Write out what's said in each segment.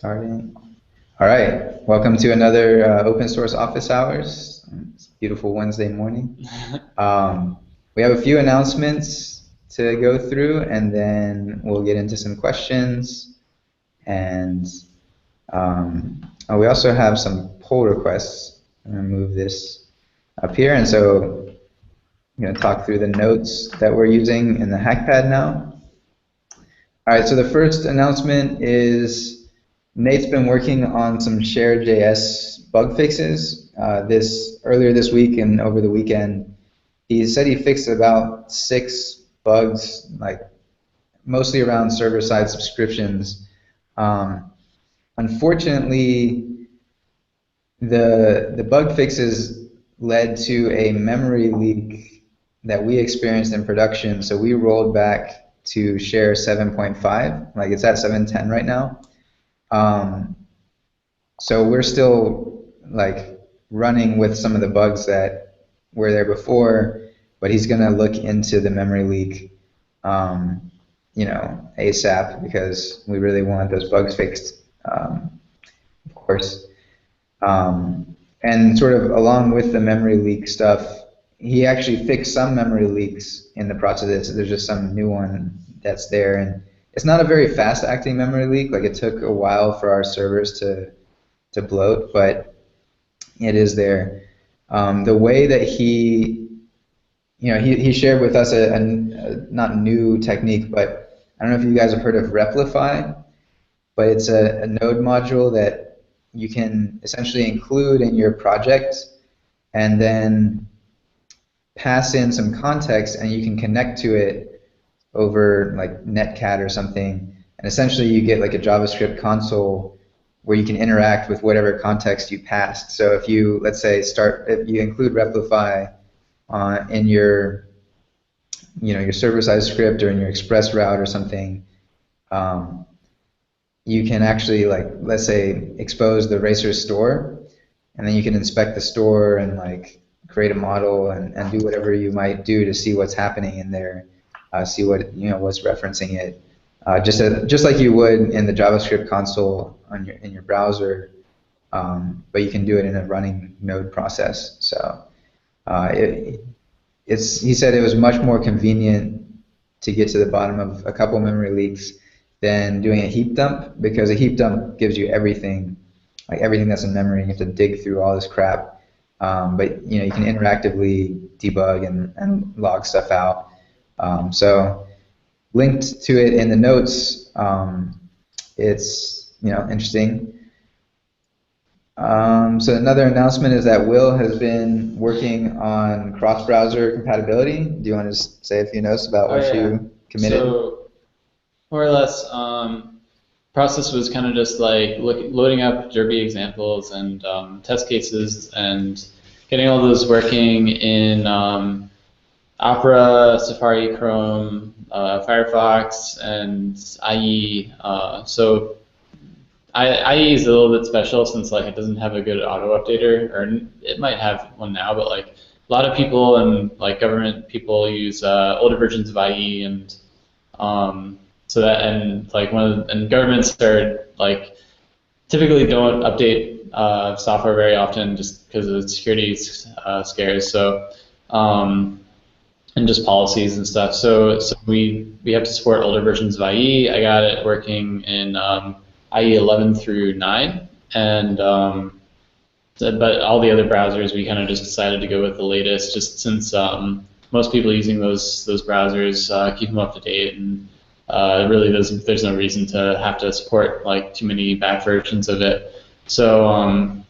Starting. All right. Welcome to another open source office hours. It's a beautiful Wednesday morning. We have a few announcements to go through, and then we'll get into some questions. And we also have some pull requests. I'm going to move this up here, and so I'm going to talk through the notes that we're using in the HackPad now. All right. So the first announcement is Nate's been working on some ShareJS bug fixes. Earlier this week and over the weekend, he said he fixed about 6 bugs, like mostly around server-side subscriptions. Unfortunately, the bug fixes led to a memory leak that we experienced in production. So we rolled back to Share 7.5, like it's at 7.10 right now. So we're still like running with some of the bugs that were there before, but he's going to look into the memory leak, ASAP, because we really want those bugs fixed, of course. And sort of along with the memory leak stuff, he actually fixed some memory leaks in the process. There's just some new one that's there, and it's not a very fast-acting memory leak. Like, it took a while for our servers to bloat, but it is there. The way that he shared with us a not new technique, but I don't know if you guys have heard of Replify, but it's a node module that you can essentially include in your project and then pass in some context, and you can connect to it over like Netcat or something, and essentially you get like a JavaScript console where you can interact with whatever context you passed. So if you, let's say, if you include Replify in your, your server-side script or in your express route or something, you can actually, like, let's say, expose the racer store, and then you can inspect the store and like create a model and do whatever you might do to see what's happening in there. See what what's referencing it, just like you would in the JavaScript console in your browser, but you can do it in a running node process. So he said it was much more convenient to get to the bottom of a couple memory leaks than doing a heap dump, because a heap dump gives you everything, like everything that's in memory. You have to dig through all this crap, but you can interactively debug and log stuff out. So linked to it in the notes, it's interesting. So another announcement is that Will has been working on cross-browser compatibility. Do you want to say a few notes about what you committed? So more or less, process was kind of just like loading up Derby examples and test cases and getting all those working in Opera, Safari, Chrome, Firefox, and IE. So IE is a little bit special since like it doesn't have a good auto updater, or it might have one now, but like a lot of people and like government people use older versions of IE, and so that, and like and governments are like typically don't update software very often just because of the security scares. So and just policies and stuff. So we have to support older versions of IE. I got it working in IE 11 through 9, and but all the other browsers we kind of just decided to go with the latest, just since most people using those browsers keep them up to date, and really there's no reason to have to support like too many back versions of it. So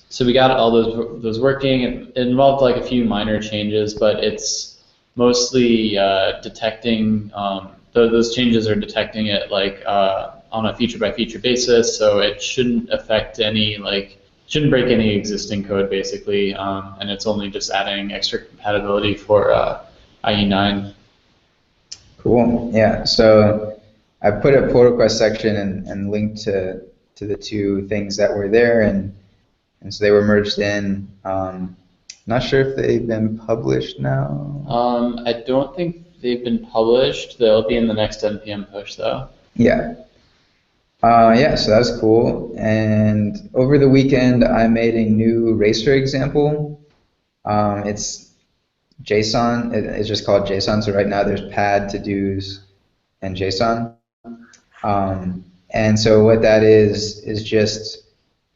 so we got all those working. It involved like a few minor changes, but it's mostly detecting, those changes are detecting it like on a feature by feature basis, so it shouldn't affect shouldn't break any existing code basically, and it's only just adding extra compatibility for IE9. Cool. Yeah. So I put a pull request section and linked to the 2 things that were there, and so they were merged in. Not sure if they've been published now. I don't think they've been published. They'll be in the next NPM push, though. Yeah. Yeah, so that's cool. And over the weekend, I made a new racer example. It's JSON. It's just called JSON. So right now there's pad, to-dos, and JSON. And so what that is just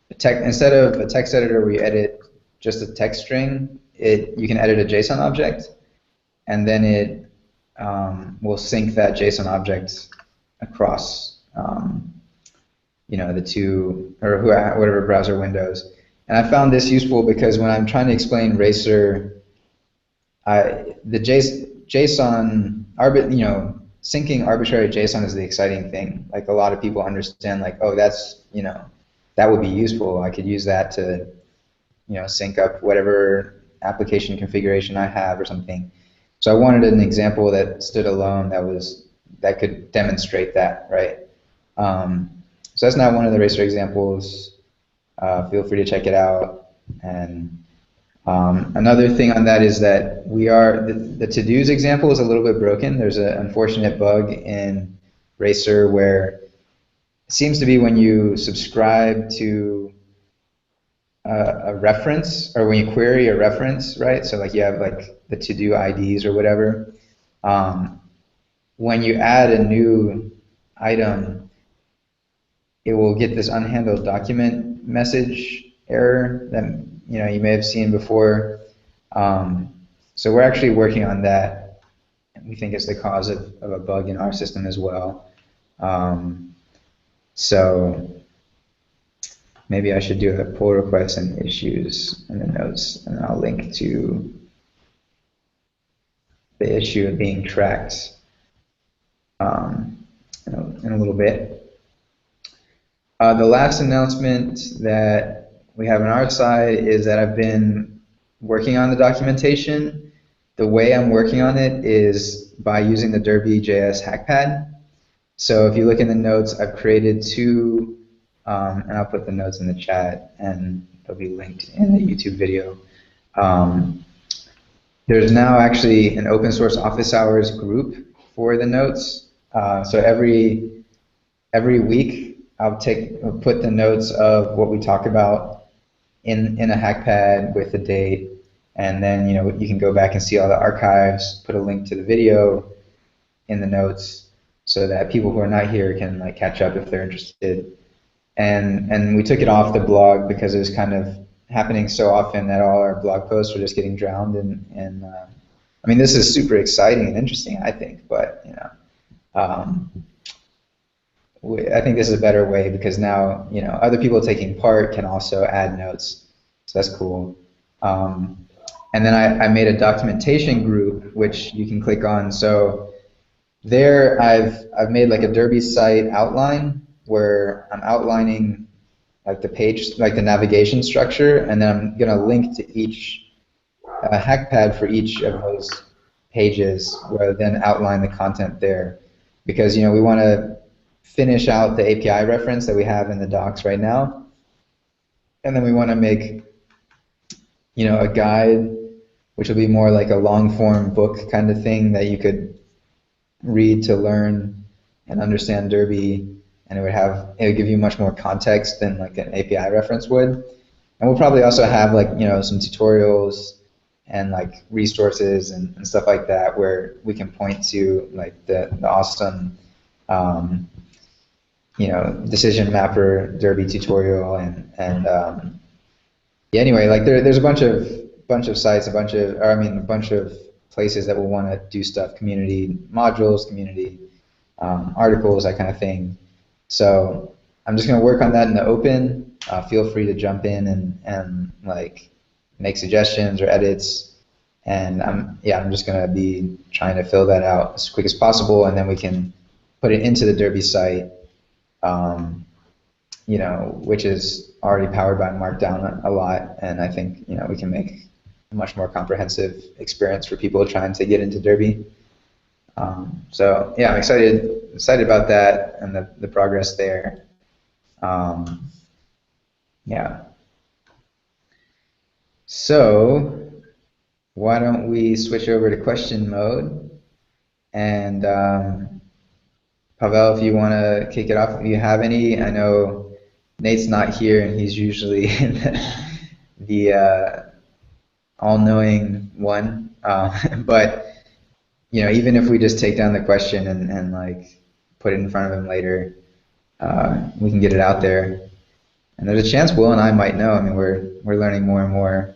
a instead of a text editor where you edit just a text string, you can edit a JSON object, and then it will sync that JSON object across the two or whatever browser windows. And I found this useful because when I'm trying to explain racer, the JSON, syncing arbitrary JSON is the exciting thing. Like a lot of people understand, like, oh, that would be useful. I could use that to, sync up whatever application configuration I have or something. So I wanted an example that stood alone that could demonstrate that, right? So that's not one of the racer examples. Feel free to check it out. And another thing on that is that the to-dos example is a little bit broken. There's an unfortunate bug in Racer where it seems to be when you subscribe to a reference, or when you query a reference, right? So like you have like the to-do IDs or whatever. When you add a new item, it will get this unhandled document message error that you may have seen before. So we're actually working on that, and we think it's the cause of a bug in our system as well. So maybe I should do a pull request and issues in the notes, and I'll link to the issue being tracked in a little bit. The last announcement that we have on our side is that I've been working on the documentation. The way I'm working on it is by using the DerbyJS hackpad. So if you look in the notes, I've created two, and I'll put the notes in the chat, and they'll be linked in the YouTube video. There's now actually an open source office hours group for the notes. So every week, I'll put the notes of what we talk about in a hackpad with the date, and then you can go back and see all the archives. Put a link to the video in the notes so that people who are not here can like catch up if they're interested. And we took it off the blog because it was kind of happening so often that all our blog posts were just getting drowned in I mean, this is super exciting and interesting, I think, but I think this is a better way because now other people taking part can also add notes, so that's cool. And then I made a documentation group which you can click on. So there I've made like a Derby site outline where I'm outlining like the page, like the navigation structure, and then I'm gonna link to each hackpad for each of those pages, where then outline the content there, because we want to finish out the API reference that we have in the docs right now, and then we want to make a guide, which will be more like a long form book kind of thing that you could read to learn and understand Derby, and it would give you much more context than like an API reference would. And we'll probably also have like some tutorials and like resources and stuff like that where we can point to like the awesome decision mapper Derby tutorial and yeah, anyway, like there's a bunch of sites, a bunch of places that will want to do stuff, community modules, community articles, that kind of thing. So I'm just going to work on that in the open. Feel free to jump in and like make suggestions or edits, and I'm just going to be trying to fill that out as quick as possible, and then we can put it into the Derby site, which is already powered by Markdown a lot, and I think we can make a much more comprehensive experience for people trying to get into Derby. So yeah, I'm excited about that and the progress there. Yeah. So why don't we switch over to question mode and Pavel, if you want to kick it off, if you have any, I know Nate's not here, and he's usually the all-knowing one. But even if we just take down the question and like put it in front of him later, we can get it out there. And there's a chance Will and I might know. I mean, we're learning more and more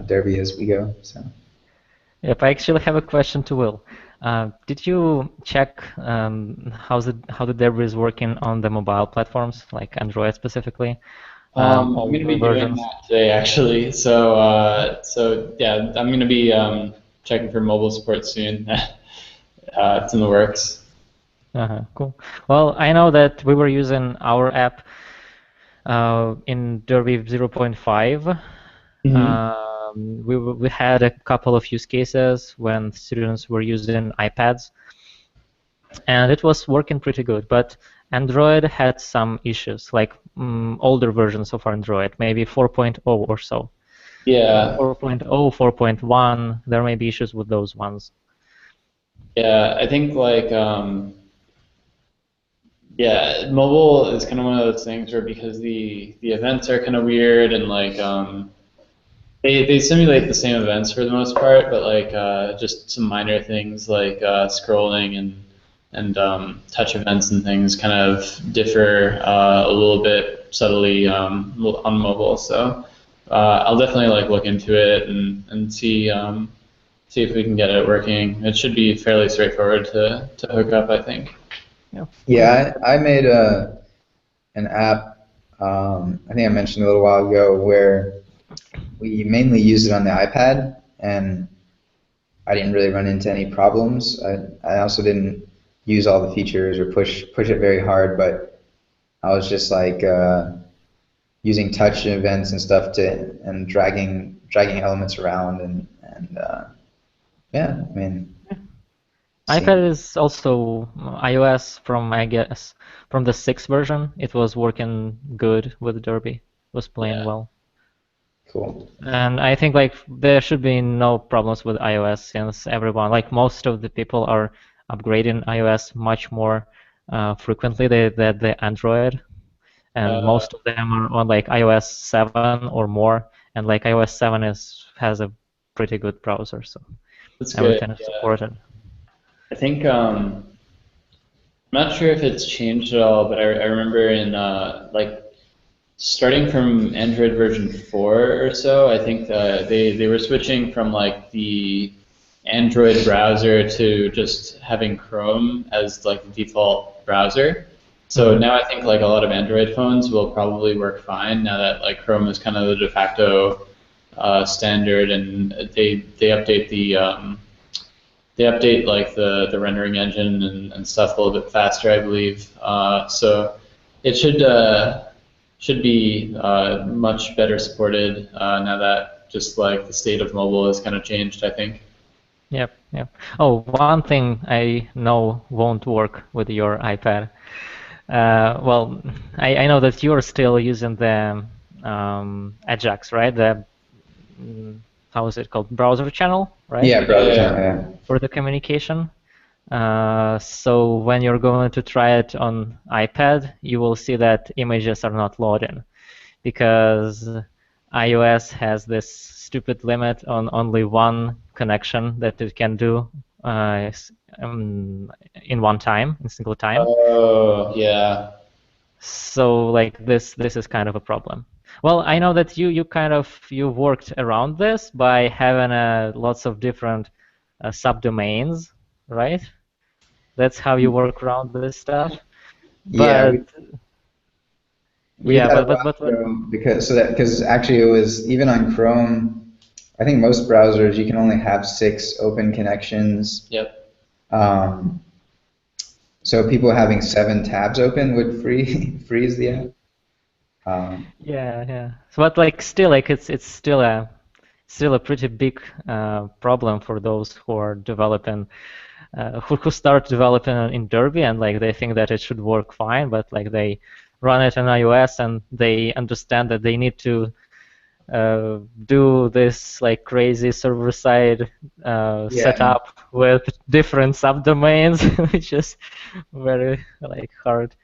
Derby as we go. So. Yep, I actually have a question to Will. Did you check how the Derby is working on the mobile platforms, like Android specifically? I'm going to be doing that today, actually. So yeah, I'm going to be checking for mobile support soon. It's in the works. Cool. Well, I know that we were using our app in Derby 0.5. We had a couple of use cases when students were using iPads, and it was working pretty good. But Android had some issues, like older versions of Android, maybe 4.0 or so. Yeah. 4.0, 4.1, there may be issues with those ones. Yeah, I think like yeah, mobile is kind of one of those things where because the events are kind of weird and like they simulate the same events for the most part, but like just some minor things like scrolling and touch events and things kind of differ a little bit subtly on mobile. So I'll definitely like look into it and see if we can get it working. It should be fairly straightforward to hook up, I think. Yeah, I made an app, I think I mentioned a little while ago, where we mainly use it on the iPad, and I didn't really run into any problems. I also didn't use all the features or push it very hard, but I was just like using touch events and stuff and dragging elements around and yeah, I mean. iPad is also iOS from, I guess, from the 6th version. It was working good with Derby. It was playing well. Cool. And I think like there should be no problems with iOS since everyone, like most of the people are upgrading iOS much more frequently than the Android. And most of them are on like iOS 7 or more. And like iOS 7 has a pretty good browser, so everything is supported. I think I'm not sure if it's changed at all, but I remember in like starting from Android version 4 or so, I think they were switching from like the Android browser to just having Chrome as like the default browser. So now I think like a lot of Android phones will probably work fine now that like Chrome is kind of the de facto standard, and they update they update like the rendering engine and stuff a little bit faster, I believe. So it should be much better supported now that just like the state of mobile has kind of changed, I think. Yep. Oh, one thing I know won't work with your iPad. Well, I know that you're still using the Ajax, right? The how is it called? Browser channel, right? Yeah, browser channel. Yeah. For the communication. So when you're going to try it on iPad, you will see that images are not loading because iOS has this stupid limit on only one connection that it can do in one time, in single time. Oh, yeah. So like this is kind of a problem. Well, I know that you worked around this by having lots of different subdomains, right? That's how you work around this stuff. But because actually it was even on Chrome. I think most browsers you can only have 6 open connections. Yep. So people having 7 tabs open would freeze the app. Yeah. But like still, like it's still a pretty big problem for those who are developing, who start developing in Derby, and like they think that it should work fine, but like they run it on iOS and they understand that they need to do this like crazy server-side setup with different subdomains, which is very like hard.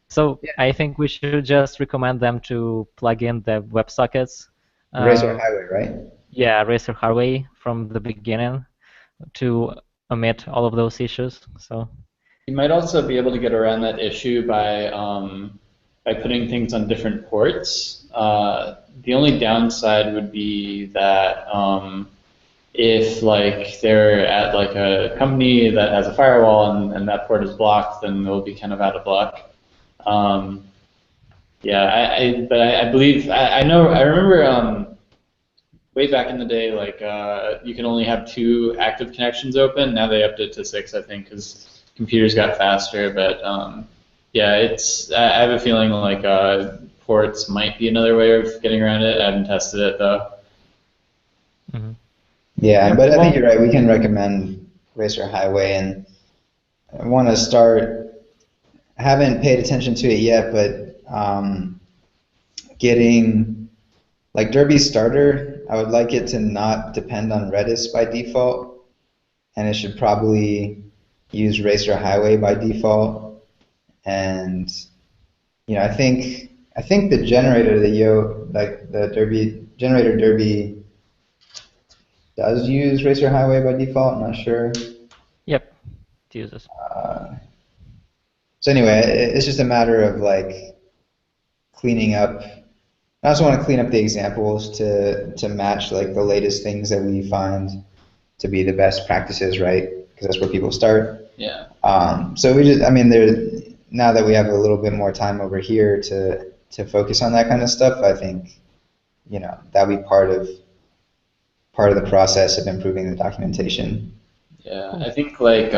So I think we should just recommend them to plug in the WebSockets. Razor Highway, right? Yeah, Razor Highway from the beginning to omit all of those issues. So you might also be able to get around that issue by putting things on different ports. The only downside would be that if like they're at like a company that has a firewall and that port is blocked, then they'll be kind of out of luck. Yeah, but I believe I know I remember way back in the day, like you can only have 2 active connections open. Now they upped it to 6, I think, because computers got faster. But yeah, I have a feeling like ports might be another way of getting around it. I haven't tested it though. Mm-hmm. Yeah, but I think you're right. We can recommend Razor Highway, and I want to start. I haven't paid attention to it yet, but getting like Derby Starter, I would like it to not depend on Redis by default, and it should probably use Razor Highway by default. And I think the generator, the Derby generator Derby does use Razor Highway by default. I'm not sure. Yep, it uses. So anyway, it's just a matter of like cleaning up. I also want to clean up the examples to match like the latest things that we find to be the best practices, right? Because that's where people start. Yeah. So we just, now that we have a little bit more time over here to focus on that kind of stuff, I think, that'll be part of the process of improving the documentation. Yeah, I think like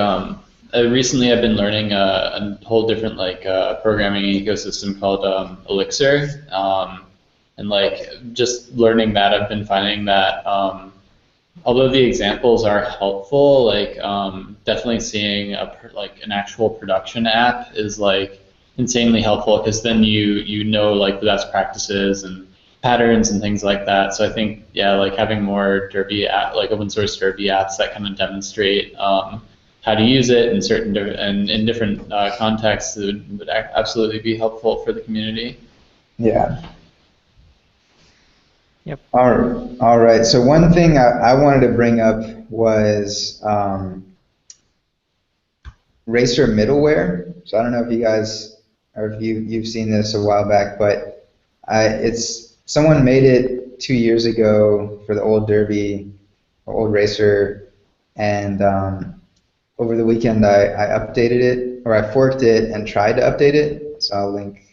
recently I've been learning a whole different like programming ecosystem called Elixir, and like just learning that, I've been finding that although the examples are helpful, like definitely seeing an actual production app is like insanely helpful, because then you know like the best practices and patterns and things like that. So I think like having more Derby like open source Derby apps that kind of demonstrate how to use it in certain in different contexts would absolutely be helpful for the community. Yeah. Yep. All right. So one thing I wanted to bring up was Racer middleware. So I don't know if you guys, or if you've seen this a while back, but someone made it 2 years ago for the old Derby, or old Racer, and over the weekend I updated it, or I forked it and tried to update it. So I'll link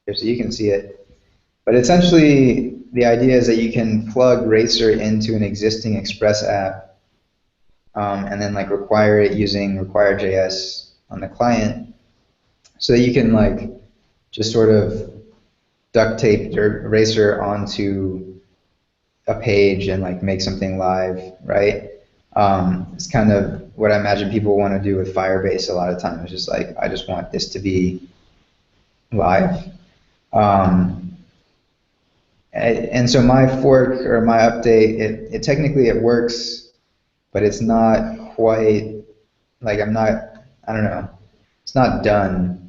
here so you can see it. But essentially, the idea is that you can plug Racer into an existing Express app, and then like require it using require.js on the client, so that you can like just sort of duct tape Racer onto a page and like make something live, right? It's kind of what I imagine people want to do with Firebase a lot of times. It's just like, I just want this to be live. And so my fork, or my update, it technically it works, but it's not quite, like I don't know, it's not done.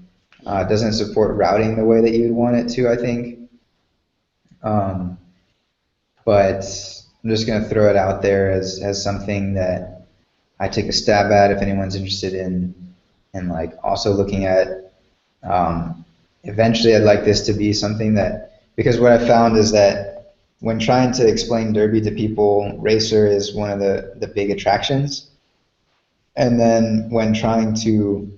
It doesn't support routing the way that you'd want it to, I think. But I'm just going to throw it out there as something that I take a stab at if anyone's interested in like also looking at. Eventually I'd like this to be something that, because what I found is that when trying to explain Derby to people, Racer is one of the big attractions. And then when trying to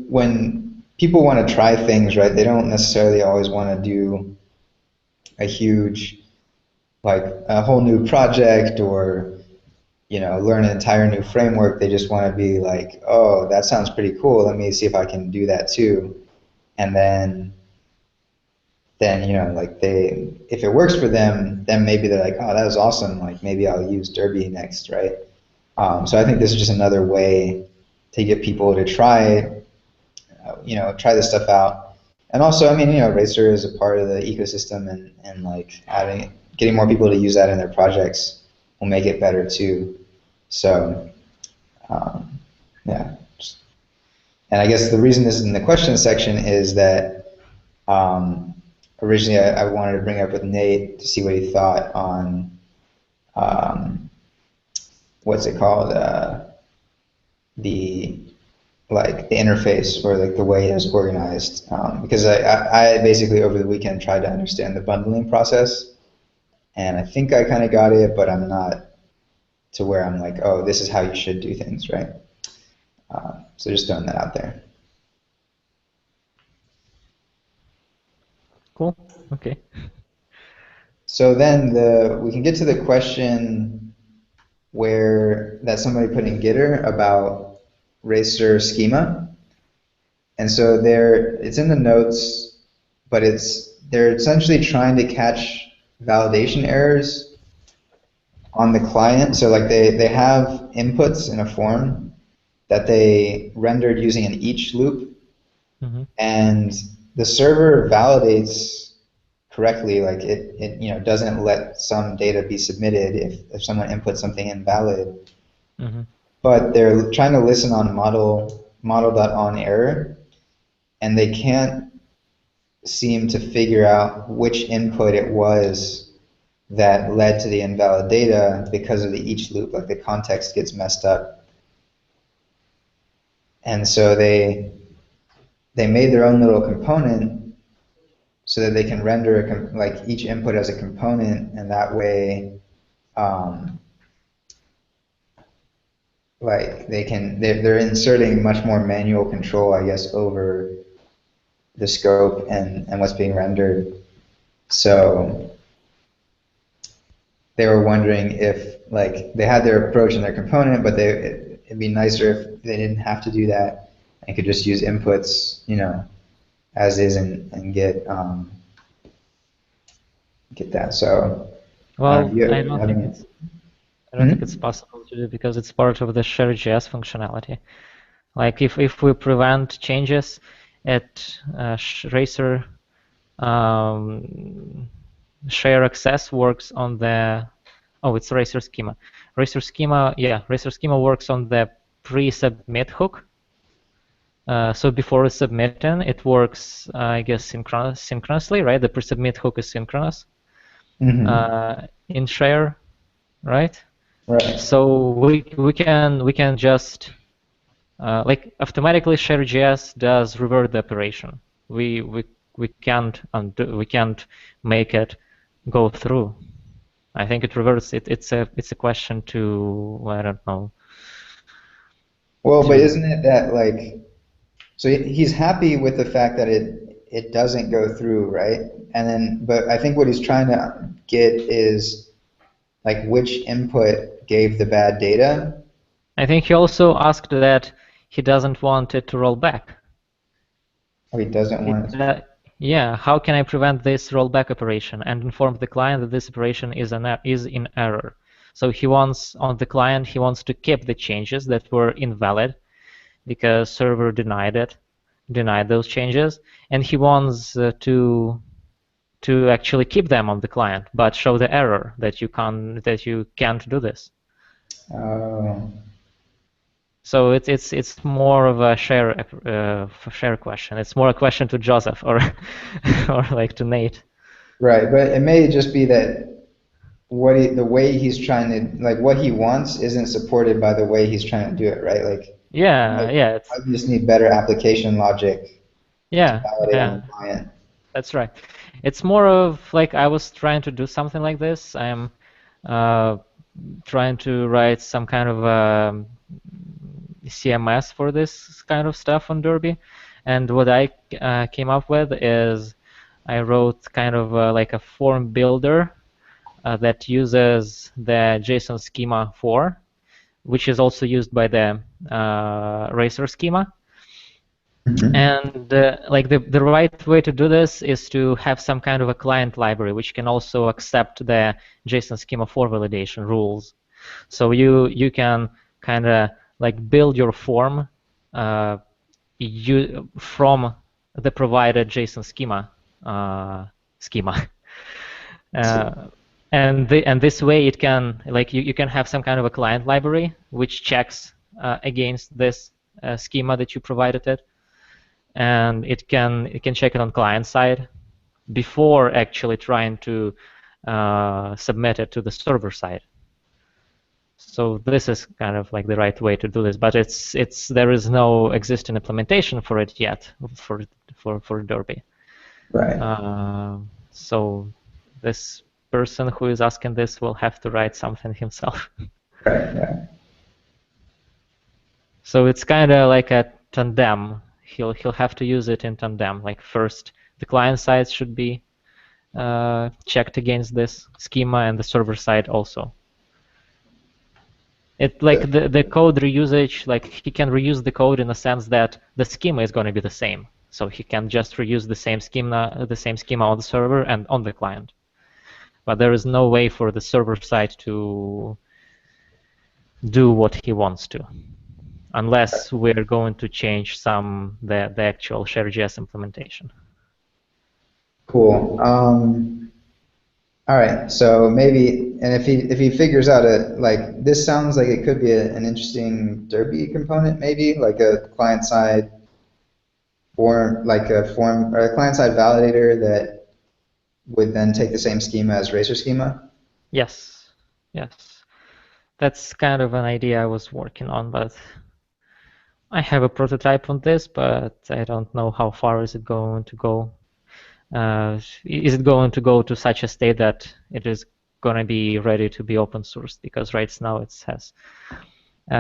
when people want to try things, right, they don't necessarily always want to do a huge, like a whole new project, or learn an entire new framework. They just want to be like, oh, that sounds pretty cool, let me see if I can do that too. And then like if it works for them, then maybe they're like, oh, that was awesome, like maybe I'll use Derby next, right? So I think this is just another way to get people to try this stuff out. And also, I mean, Racer is a part of the ecosystem, and like getting more people to use that in their projects will make it better too. So, yeah. And I guess the reason this is in the questions section is that originally I wanted to bring it up with Nate to see what he thought on what's it called, the interface, or like the way it is organized, because I basically over the weekend tried to understand the bundling process, and I think I kind of got it, but I'm not to where I'm like, oh, this is how you should do things, right? So just throwing that out there. Cool. Okay. So then we can get to the question that somebody put in Gitter about Racer schema. And so it's in the notes, but they're essentially trying to catch validation errors on the client. So like they have inputs in a form that they rendered using an each loop, and the server validates correctly, like it doesn't let some data be submitted if someone inputs something invalid. But they're trying to listen on model.on error, and they can't seem to figure out which input it was that led to the invalid data because of the each loop. Like the context gets messed up. And so they made their own little component so that they can render like each input as a component, and that way like they're inserting much more manual control, I guess, over the scope and what's being rendered. So they were wondering if like they had their approach in their component, but it'd be nicer if they didn't have to do that and could just use inputs, as is, and get that. So well, I don't think it's possible to do, because it's part of the ShareJS functionality. Like if we prevent changes at Racer, share access works on the it's Racer schema. Racer schema works on the pre-submit hook. So before submitting, it works, I guess, synchronously, right? The pre-submit hook is synchronous in Share, right? Right. So we can just like automatically ShareJS does revert the operation. We can't make it go through. I think it reverts it. It's a question to, I don't know. Well, but isn't it that like, so he's happy with the fact that it doesn't go through, right? And then, but I think what he's trying to get is like which input gave the bad data. I think he also asked that he doesn't want it to roll back. Oh, he doesn't want it. Yeah, how can I prevent this rollback operation and inform the client that this operation is in error? So on the client, he wants to keep the changes that were invalid because server denied those changes, and he wants to actually keep them on the client, but show the error that you can't do this. Oh. So it's more of a share question. It's more a question to Joseph or like to Nate. Right, but it may just be that the way he's trying to, like, what he wants isn't supported by the way he's trying to do it, right? Like, yeah. I just need better application logic. Yeah, to validate on the client. That's right. It's more of like I was trying to do something like this. I am trying to write some kind of CMS for this kind of stuff on Derby, and what I came up with is I wrote kind of like a form builder that uses the JSON schema 4, which is also used by the Racer schema. And like the right way to do this is to have some kind of a client library which can also accept the JSON schema 4 validation rules. So you can kind of like build your form from the provided JSON schema. And this way it can, like, you can have some kind of a client library which checks against this schema that you provided it, and it can check it on client side before actually trying to submit it to the server side. So this is kind of like the right way to do this, but there is no existing implementation for it yet for Derby. Right. So this person who is asking this will have to write something himself. Right. So it's kind of like a tandem. He'll have to use it in tandem. Like first, the client side should be checked against this schema, and the server side also. It like the code reusage, like he can reuse the code in the sense that the schema is going to be the same. So he can just reuse the same schema on the server and on the client. But there is no way for the server side to do what he wants to, unless we're going to change the actual ShareJS implementation. Cool. All right. So maybe, and if he figures out like this sounds like it could be an interesting Derby component, maybe like a client side form, like a form or a client side validator that would then take the same schema as Racer schema. Yes. That's kind of an idea I was working on, but I have a prototype on this, but I don't know how far is it going to go. Is it going to go to such a state that it is going to be ready to be open sourced? Because right now it has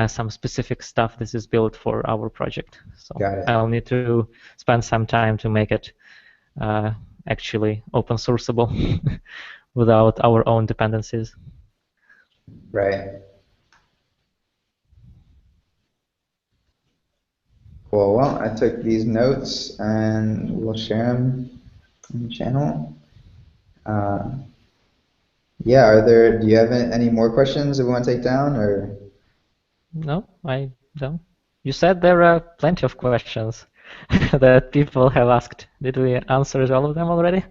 some specific stuff this is built for our project. So I'll need to spend some time to make it actually open sourceable without our own dependencies. Right. Cool. Well, I took these notes and we'll share them in the channel. Yeah, do you have any more questions that we want to take down, or? No, I don't. You said there are plenty of questions that people have asked. Did we answer all of them already?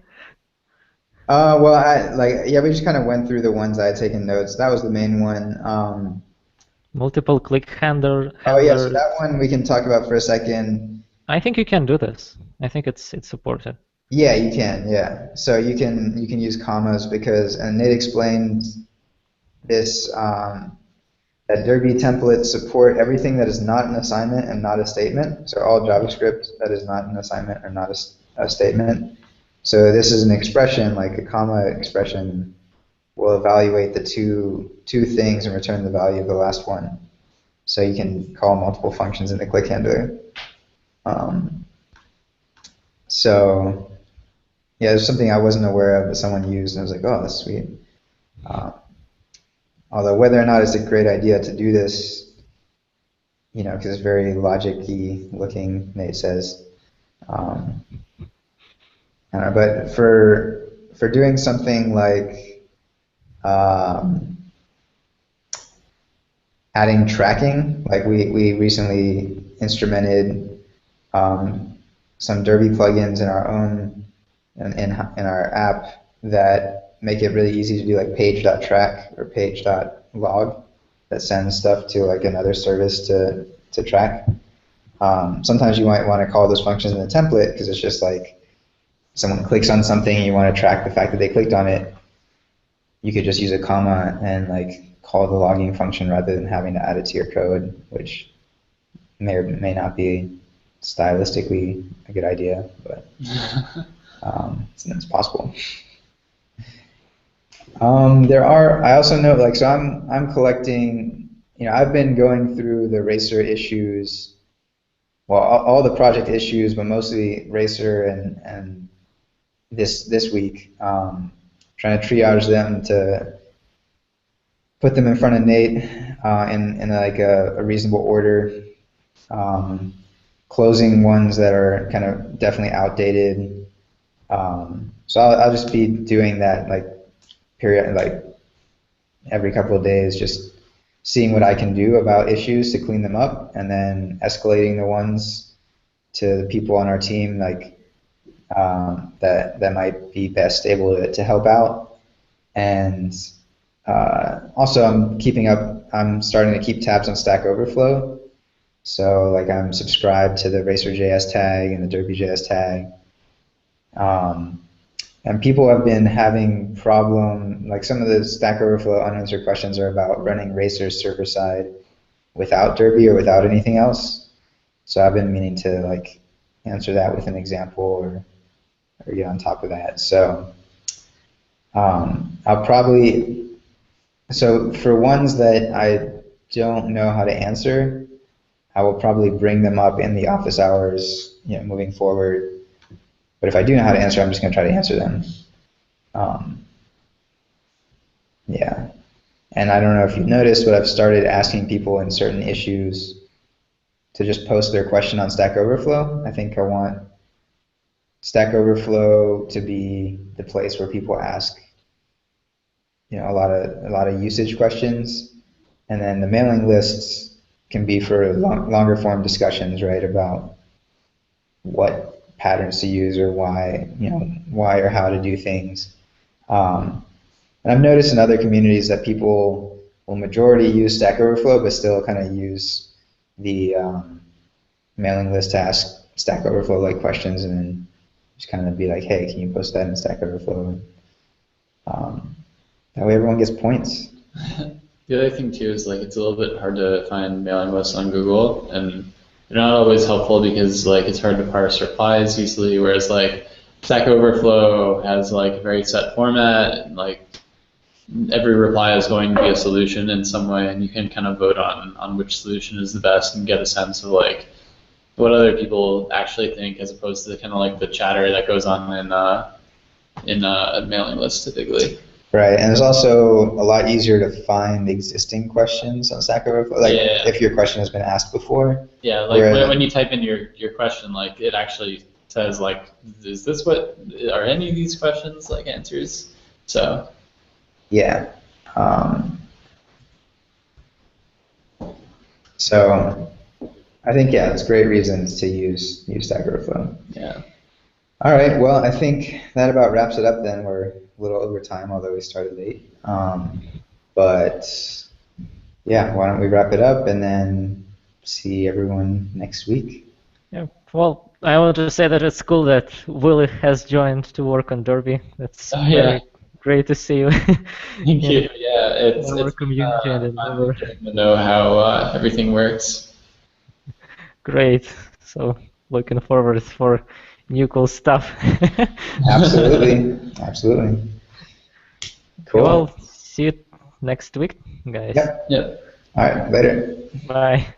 Well, we just kind of went through the ones I had taken notes. That was the main one. Multiple click handlers. Oh yes, so that one we can talk about for a second. I think you can do this. I think it's supported. Yeah, you can. Yeah, so you can use commas because, and Nate explained this, that Derby templates support everything that is not an assignment and not a statement. So all JavaScript that is not an assignment or not a statement. So this is an expression, like a comma expression, will evaluate the two things and return the value of the last one. So you can call multiple functions in the click handler. So yeah, there's something I wasn't aware of that someone used, and I was like, oh, that's sweet. Although whether or not it's a great idea to do this, because it's very logic-y looking, Nate says. I don't know, but for doing something like adding tracking, like we recently instrumented some Derby plugins in our own in our app that make it really easy to do like page.track or page.log that sends stuff to like another service to track. Sometimes you might want to call those functions in the template because it's just like someone clicks on something and you want to track the fact that they clicked on it. You could just use a comma and like call the logging function rather than having to add it to your code, which may or may not be stylistically a good idea, but it's possible. I also know, like, so I'm collecting, I've been going through the Racer issues, well, all the project issues, but mostly Racer and this week, trying to triage them to put them in front of Nate in like a reasonable order, closing ones that are kind of definitely outdated. So I'll just be doing that like every couple of days, just seeing what I can do about issues to clean them up, and then escalating the ones to the people on our team, like that might be best able to help out. And also, I'm starting to keep tabs on Stack Overflow. So like I'm subscribed to the RacerJS tag and the DerbyJS tag. And people have been having like some of the Stack Overflow unanswered questions are about running Racer's server side without Derby or without anything else. So I've been meaning to like answer that with an example or get on top of that. So so for ones that I don't know how to answer, I will probably bring them up in the office hours, moving forward. But if I do know how to answer, I'm just going to try to answer them. Yeah. And I don't know if you've noticed, but I've started asking people in certain issues to just post their question on Stack Overflow. I think I want Stack Overflow to be the place where people ask, a lot of usage questions, and then the mailing lists can be for longer form discussions, right, about what patterns to use or why or how to do things. And I've noticed in other communities that people will majority use Stack Overflow, but still kind of use the mailing list to ask Stack Overflow like questions, and then just kind of be like, hey, can you post that in Stack Overflow? That way everyone gets points. The other thing too is like it's a little bit hard to find mailing lists on Google, and they're not always helpful because like it's hard to parse replies easily, whereas like Stack Overflow has like a very set format, and like every reply is going to be a solution in some way, and you can kind of vote on which solution is the best and get a sense of like what other people actually think, as opposed to kind of like the chatter that goes on in a mailing list typically. Right, and it's also a lot easier to find existing questions on Stack Overflow, like if your question has been asked before. Yeah, like when you type in your question, like it actually says like, is this are any of these questions like answers? So. Yeah. So I think it's great reasons to use Stack Overflow. Yeah. All right. Well, I think that about wraps it up. Then we're a little over time, although we started late. But yeah, why don't we wrap it up and then see everyone next week? Yeah. Well, I want to say that it's cool that Willie has joined to work on Derby. That's very great to see you. Thank you. Yeah, it's community and to know how everything works. Great. So looking forward for new cool stuff. Absolutely. Absolutely. Cool. Well, see you next week, guys. Yep. All right. Later. Bye.